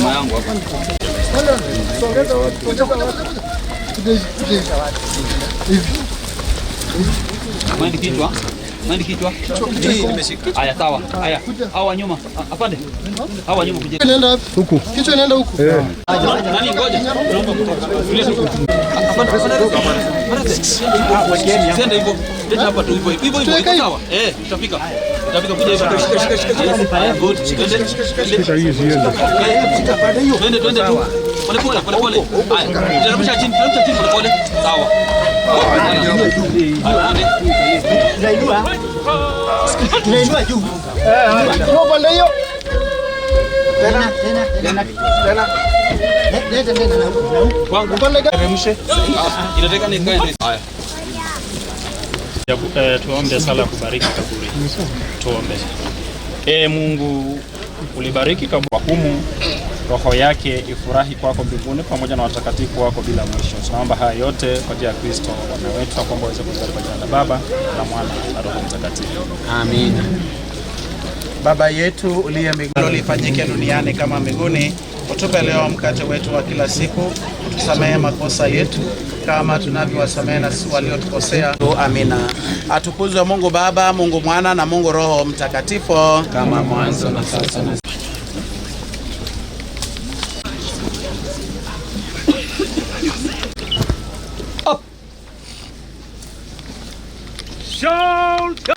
Yangu hapa. Songeza watu. Mwandi kichwa. Hii nimeshika. Haya sawa. Haya. Hawa nyuma. Afande. Hawa nyuma kuja. Inaenda wapi? Huku. Kichwa inaenda huku. Nani ngoja. Naomba kutoka. Tulia huku. Afande. Senda hivyo. Leta hapa tu hivyo. Hivyo sawa. Tutafika. Tutafika kuja hivyo. Shika. Good. Shika hiyo ziende. Twende tu. Pole. Haya. Teremsha chini pole. Sawa. Tunainua juu. Ndio pande hiyo. Tena. Leta na huko. Kwangu pande gani? Teremshe. Inataka nikae. Haya. Tuombe sala kubariki kaburi. Tuombe. Mungu ulibariki kaburi humu, roho yake ifurahi kwako mbinguni pamoja na watakatifu wako bila mwisho. Tunaomba haya yote kwa njia ya Kristo Bwana wetu, kwamba uweze kubariki kwa jina la Baba na Mwana na Roho Mtakatifu. Amina. Baba yetu uliye mbinguni, lifanyike duniani kama mbinguni. Utupe leo mkate wetu wa kila siku. Tusamehe makosa yetu kama tunavyowasamehe na sisi waliotukosea. Amina. Atukuzwe Mungu Baba, Mungu Mwana na Mungu Roho Mtakatifu, kama mwanzo na sasa na up. Shout.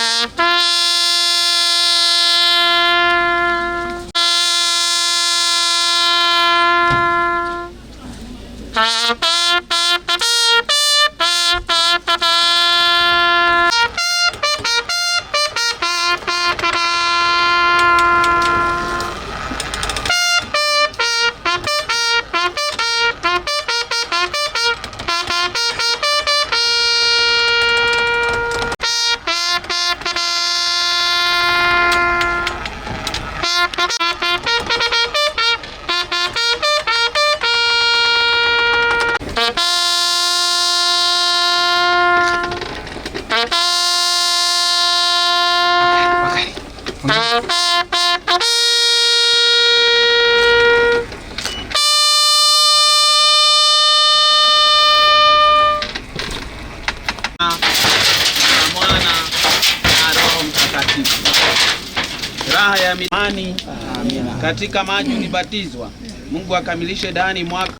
Raha ya imani. Amina. Katika maji ulibatizwa, Mungu akamilishe ndani mwako.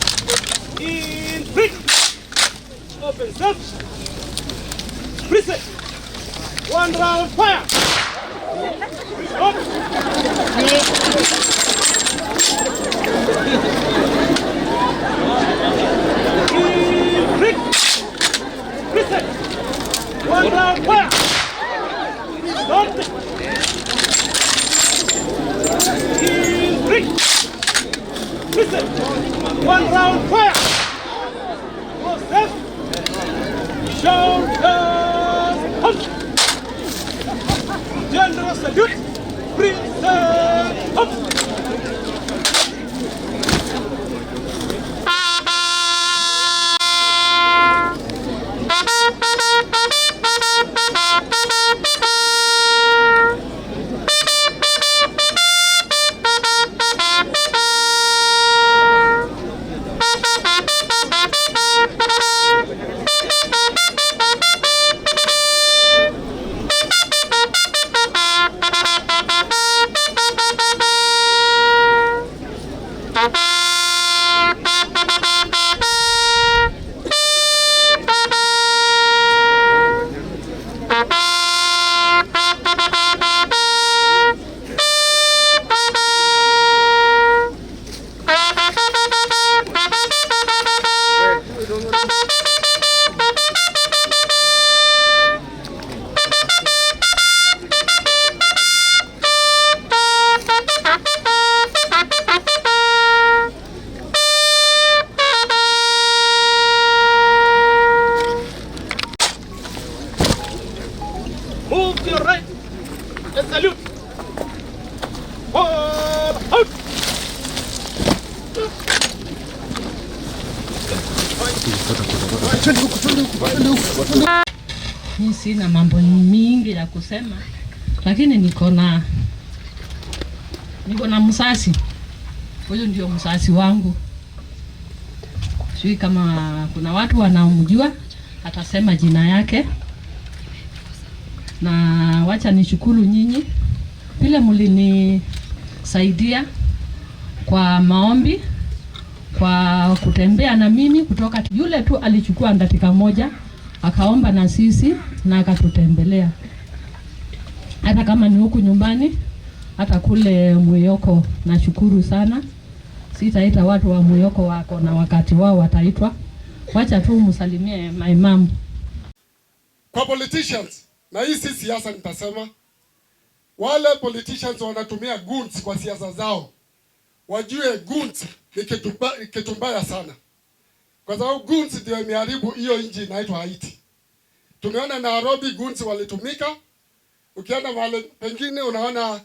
Open up. Reset. One round fire. Up. Reset. One round fire. Stop. Reset. One round fire. Process. Shoulders up. General salute. Princess up. Move to your right and salute. Forward, out. Mimi sina mambo mingi ya kusema, lakini niko na msasi. Huyu ndio msasi wangu. Sijui kama kuna watu wanaomjua, atasema jina yake. Na wacha nishukuru nyinyi vile mlinisaidia kwa maombi, kwa kutembea na mimi kutoka yule tu alichukua dakika moja akaomba na sisi na akatutembelea. Hata kama ni huku nyumbani, hata kule Muyoko, nashukuru sana. Sitaita watu wa Muyoko wako na wakati wao wataitwa. Wacha tu msalimie my mom. Kwa politicians, na hii si siasa nitasema, wale politicians wanatumia goons kwa siasa zao, wajue goons ni kitu mbaya sana. Kwa sababu goons ndio imeharibu hiyo nchi inaitwa Haiti. Tumeona Nairobi goons walitumika. Ukienda mahali pengine unaona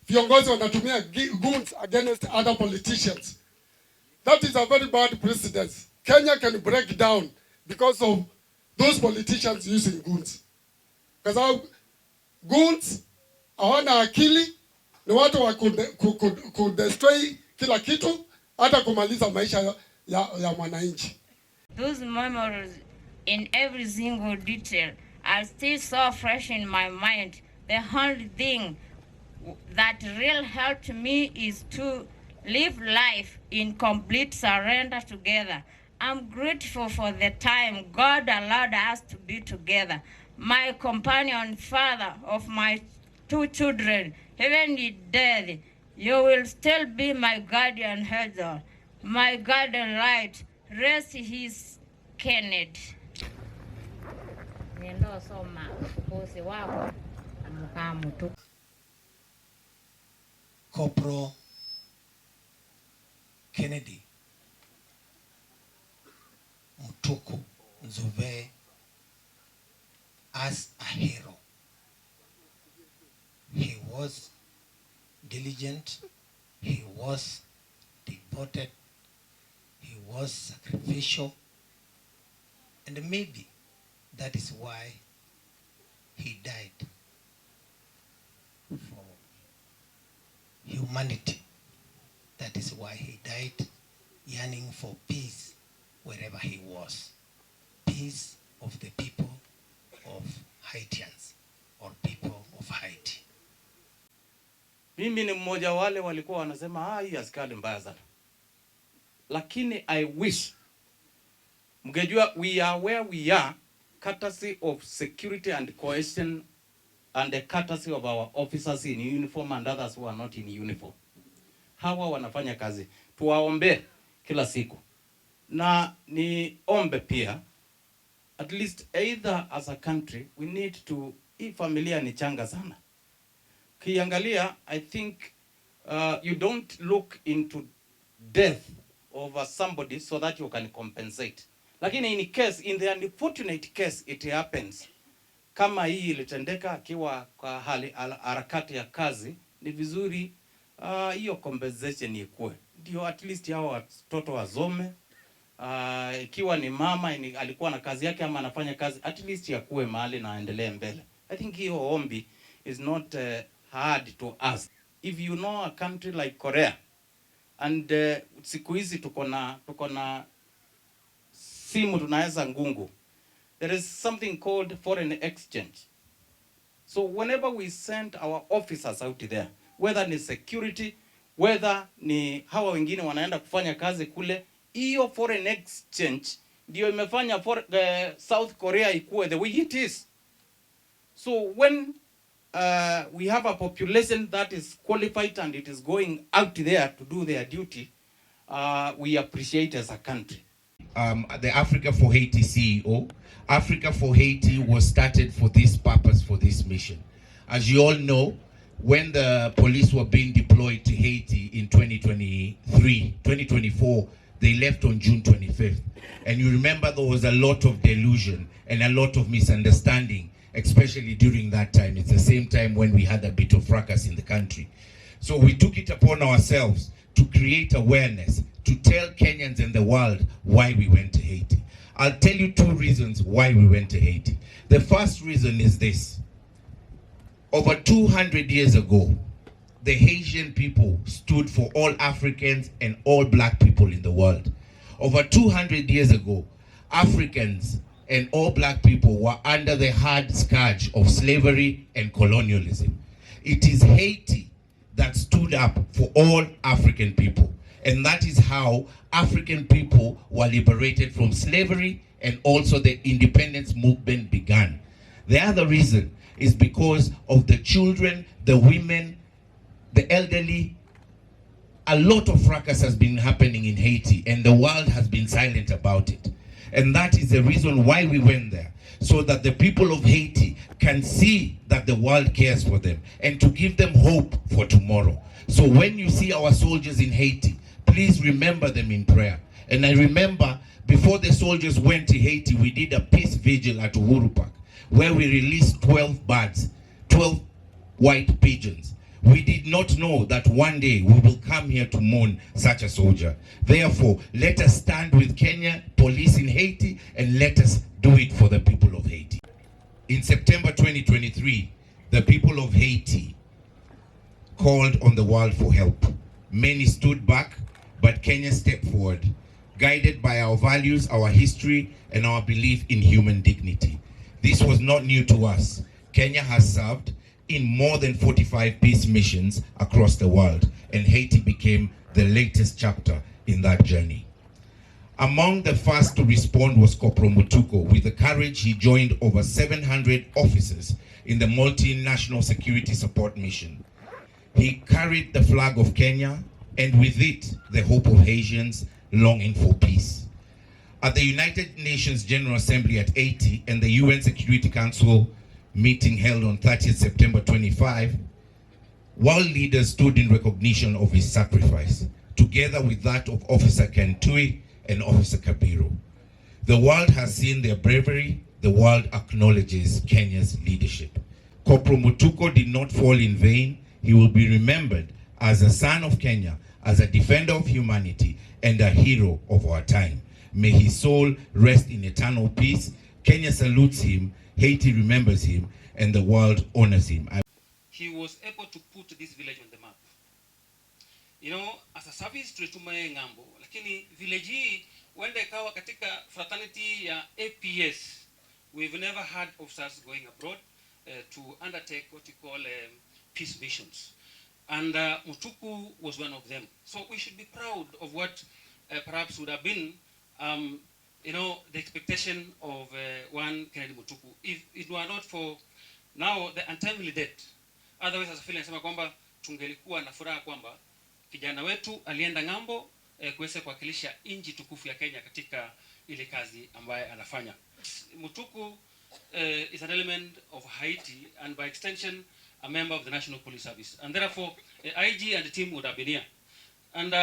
viongozi wanatumia goons against other politicians. That is a very bad precedent. Kenya can break down because of those politicians using goons. Kwa sababu goons hawana akili, ni watu wa kudestroy kila kitu, hata kumaliza maisha ya mwananchi. Those memories in every single detail are still so fresh in my mind. The only thing that really helped me is to live life in complete surrender together. I'm grateful for the time God allowed us to be together. My companion, father of my 2 children, even in death, you will still be my guardian angel, my guardian light. Rest his Kennedy. Nendo soma bosi wako amukamu tu. Corporal Kennedy Mutuku Nzove as a hero. He was diligent, he was devoted, he was sacrificial, and maybe that is why he died for humanity. That is why he died, yearning for peace wherever he was. Peace of the people of Haitians or people of Haiti. Mimi ni mmoja wale walikuwa wanasema hii askari mbaya sana. Lakini I wish mngejua we are where we are courtesy of security and cohesion and the courtesy of our officers in uniform and others who are not in uniform. Hawa wanafanya kazi. Tuwaombe kila siku. Na ni ombe pia, at least either as a country, we need to, hii familia ni changa sana. Kiangalia, I think you don't look into death of somebody so that you can compensate. Lakini in the unfortunate case it happens, kama hii ilitendeka akiwa kwa harakati ya kazi, ni vizuri hiyo compensation ikuwe. Ndio at least hao watoto wasome. Ikiwa ni mama alikuwa na kazi yake ama anafanya kazi, at least yakuwe mahali na aendelee mbele. I think hiyo ombi is not hard to ask. If you know a country like Korea, and siku hizi tuko na simu tunaweza ngungu, there is something called foreign exchange. So whenever we send our officers out there, whether ni security, whether ni hawa wengine wanaenda kufanya kazi kule, hiyo foreign exchange ndio imefanya South Korea ikuwe the way it is. So when we have a population that is qualified and it is going out there to do their duty, we appreciate as a country. The Africa for Haiti CEO. Africa for Haiti was started for this purpose, for this mission. As you all know, when the police were being deployed to Haiti in 2024, they left on June 25th. And you remember there was a lot of delusion and a lot of misunderstanding, especially during that time. It's the same time when we had a bit of fracas in the country. So we took it upon ourselves to create awareness, to tell Kenyans and the world why we went to Haiti. I'll tell you 2 reasons why we went to Haiti. The first reason is this. Over 200 years ago, the Haitian people stood for all Africans and all black people in the world. Over 200 years ago, Africans and all black people were under the hard scourge of slavery and colonialism. It is Haiti that stood up for all African people. And that is how African people were liberated from slavery, and also the independence movement began. The other reason is because of the children, the women, the elderly. A lot of fracas has been happening in Haiti, and the world has been silent about it. And that is the reason why we went there, so that the people of Haiti can see that the world cares for them and to give them hope for tomorrow. So when you see our soldiers in Haiti, please remember them in prayer. And I remember before the soldiers went to Haiti, we did a peace vigil at Uhuru Park, where we released 12 birds, 12 white pigeons. We did not know that one day we will come here to mourn such a soldier. Therefore, let us stand with Kenya police in Haiti, and let us do it for the people of Haiti. In September 2023, the people of Haiti called on the world for help. Many stood back, but Kenya stepped forward, guided by our values, our history, and our belief in human dignity. This was not new to us. Kenya has served in more than 45 peace missions across the world, and Haiti became the latest chapter in that journey. Among the first to respond was Corporal Mutuko. With the courage, he joined over 700 officers in the multinational security support mission. He carried the flag of Kenya, and with it, the hope of Haitians longing for peace. At the United Nations General Assembly at Haiti and the UN Security Council meeting held on 30th September 25, world leaders stood in recognition of his sacrifice, together with that of Officer Kentui and Officer Kabiru. The world has seen their bravery. The world acknowledges Kenya's leadership. Corporal Mutuko did not fall in vain. He will be remembered as a son of Kenya, as a defender of humanity, and a hero of our time. May his soul rest in eternal peace. Kenya salutes him, Haiti remembers him, and the world honors him. He was able to put this village on the map. You know, as a service tulitume ngambo, lakini village hii wende kawa katika fraternity ya APS. We've never had officers going abroad to undertake what you call peace missions. And Mutuku was one of them. So we should be proud of what perhaps would have been you know, the expectation of one Kennedy Mutuku. If it were not for now the untimely death, otherwise as a feeling nasema kwamba tungelikuwa na furaha kwamba kijana wetu alienda ngambo kuweza kuwakilisha inji tukufu ya Kenya katika ile kazi ambaye anafanya. Mutuku is an element of Haiti, and by extension a member of the National Police Service, and therefore IG and the team would have been here. And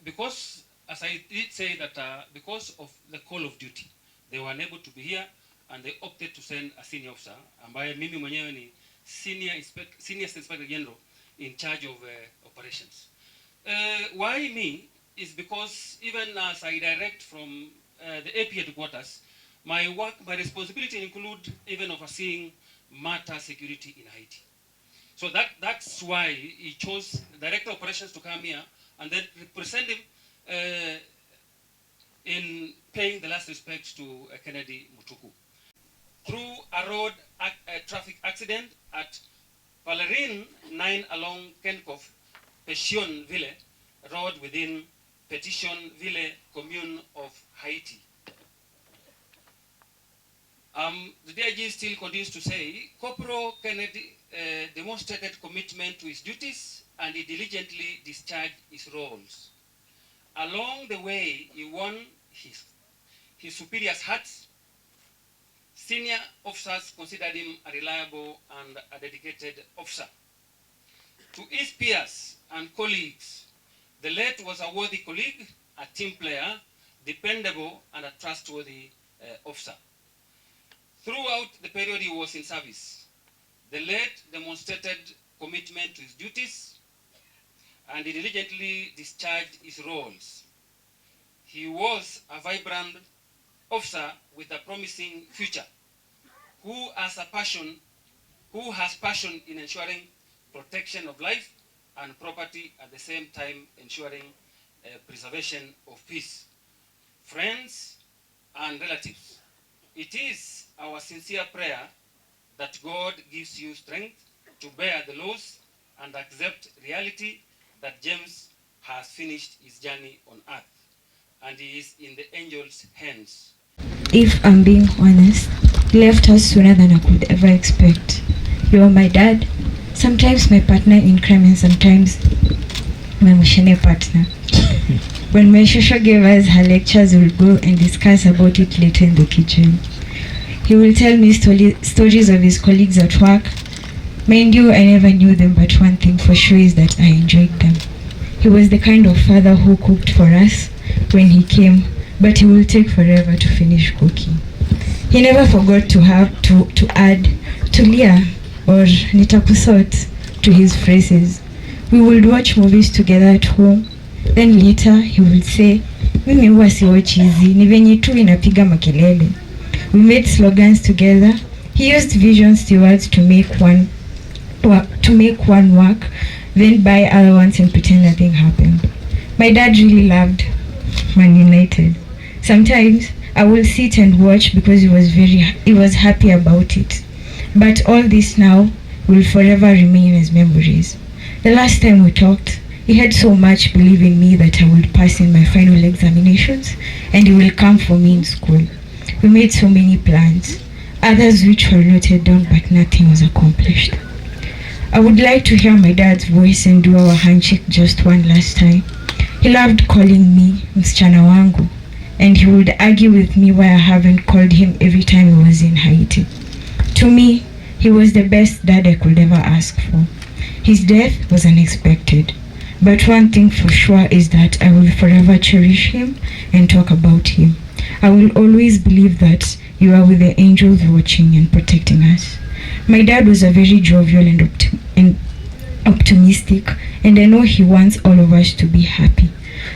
because, as I did say, that because of the call of duty, they were unable to be here, and they opted to send a senior officer, ambaye mimi mwenyewe ni senior inspector general in charge of operations. Why me is because even as I direct from the AP headquarters, my work, my responsibility include even overseeing matter security in Haiti. So that's why he chose director of operations to come here and then represent him in paying the last respect to Kennedy Mutuku. Through a road traffic accident at Palerin 9 along Kenkoff, Petion Ville Road within Petition Ville commune of Haiti. The DIG still continues to say, Corporal Kennedy demonstrated commitment to his duties, and he diligently discharged his roles. Along the way, he won his superiors' hearts. Senior officers considered him a reliable and a dedicated officer. To his peers and colleagues, the late was a worthy colleague, a team player, dependable, and a trustworthy officer. Throughout the period he was in service, the late demonstrated commitment to his duties, and he diligently discharged his roles. He was a vibrant officer with a promising future, who has passion in ensuring protection of life, and property, at the same time ensuring preservation of peace. Friends and relatives, it is our sincere prayer that God gives you strength to bear the loss and accept reality that James has finished his journey on earth and he is in the angels' hands. If I'm being honest, he left us sooner than I could ever expect. You were my dad, sometimes my partner in crime, and sometimes my mushene partner. When my shosho gave us her lectures, we'll go and discuss about it later in the kitchen. He will tell me stories of his colleagues at work. Mind you, I never knew them, but one thing for sure is that I enjoyed them. He was the kind of father who cooked for us when he came, but he will take forever to finish cooking. He never forgot to add tulia or nitakusot to his phrases. We would watch movies together at home. Then later he would say, mimi huwa siwatch hizi, ni venye tu inapiga makelele. We made slogans together. He used vision stewards to make one work, then buy other ones and pretend nothing happened. My dad really loved Man United. Sometimes I will sit and watch because he was happy about it. But all this now will forever remain as memories. The last time we talked, he had so much belief in me that I would pass in my final examinations and he will come for me in school. We made so many plans, others which were noted down, but nothing was accomplished. I would like to hear my dad's voice and do our handshake just one last time. He loved calling me msichana wangu, and he would argue with me why I haven't called him every time he was in Haiti. To me, he was the best dad I could ever ask for. His death was unexpected, but one thing for sure is that I will forever cherish him and talk about him. I will always believe that you are with the angels watching and protecting us. My dad was a very jovial and optimistic, and I know he wants all of us to be happy.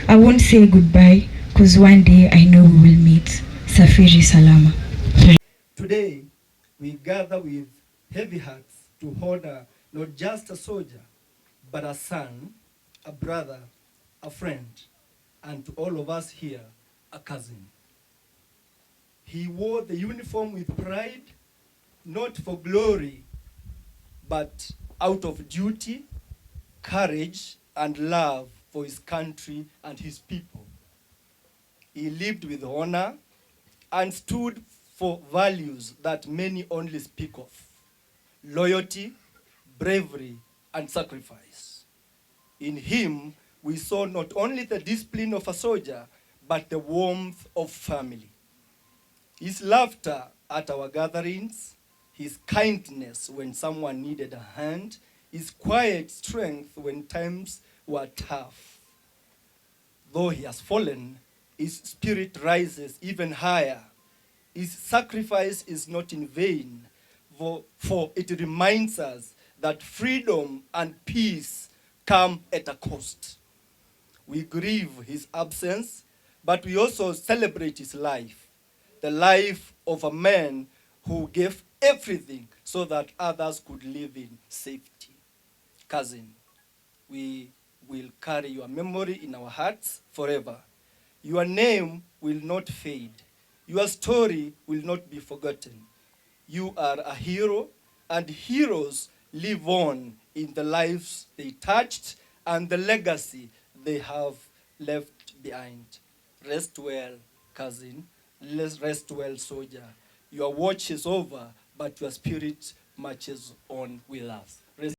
I won't say goodbye, because one day I know we will meet. Safiri Salama. Today, we gather with heavy hearts to honor not just a soldier, but a son, a brother, a friend, and to all of us here, a cousin. He wore the uniform with pride, not for glory, but out of duty, courage, and love for his country and his people. He lived with honor and stood for values that many only speak of: loyalty, bravery, and sacrifice. In him, we saw not only the discipline of a soldier, but the warmth of family. His laughter at our gatherings, his kindness when someone needed a hand, his quiet strength when times were tough. Though he has fallen, his spirit rises even higher. His sacrifice is not in vain, for it reminds us that freedom and peace come at a cost. We grieve his absence, but we also celebrate his life, the life of a man who gave everything so that others could live in safety. Cousin, we will carry your memory in our hearts forever. Your name will not fade. Your story will not be forgotten. You are a hero, and heroes live on in the lives they touched and the legacy they have left behind. Rest well, cousin. Rest well, soldier. Your watch is over, but your spirit marches on with us.